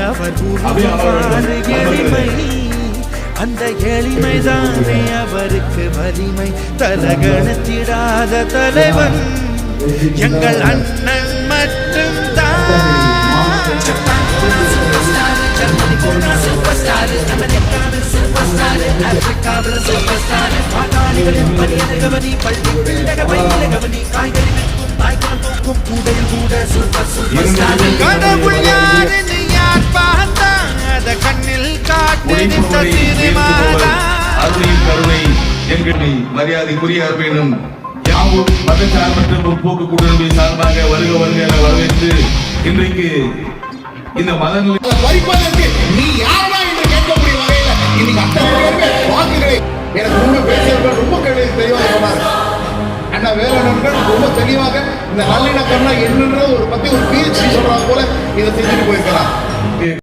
அவர் உருவாறு எளிமை, அந்த எளிமைதானே அவருக்கு வலிமை. தலகணத்திடாத தலைவன் எங்கள் அண்ணன் மட்டும் தான். கடவுள் யாருன்னு யார் பார்த்தா அத கண்ணில் காட்டு நின்ற சினிமாதா. கருணை எங்களை மரியாதைக்குரிய அர்ப்பணம் யாவும் மதச்சார்பற்ற முற்போக்கு கூட்டணி சார்பாக வருக வருக என வரவேற்று இன்றைக்கு இந்த மதங்களை வைப்பதற்கு நீ யாரா என்று கேட்கக்கூடிய வகையில் இன்னைக்கு அத்தனை பேருக்கு வாக்குகளை எனக்கு முன்பு பேசியவர்கள் ரொம்ப தெளிவாக சொன்னார். அண்ணா வேலனர்கள் ரொம்ப தெளிவாக இந்த நல்லிணக்கம்னா என்னன்ற ஒரு பத்தி ஒரு PhD சொல்றாங்க போல இதை செஞ்சுட்டு போயிருக்கிறார்.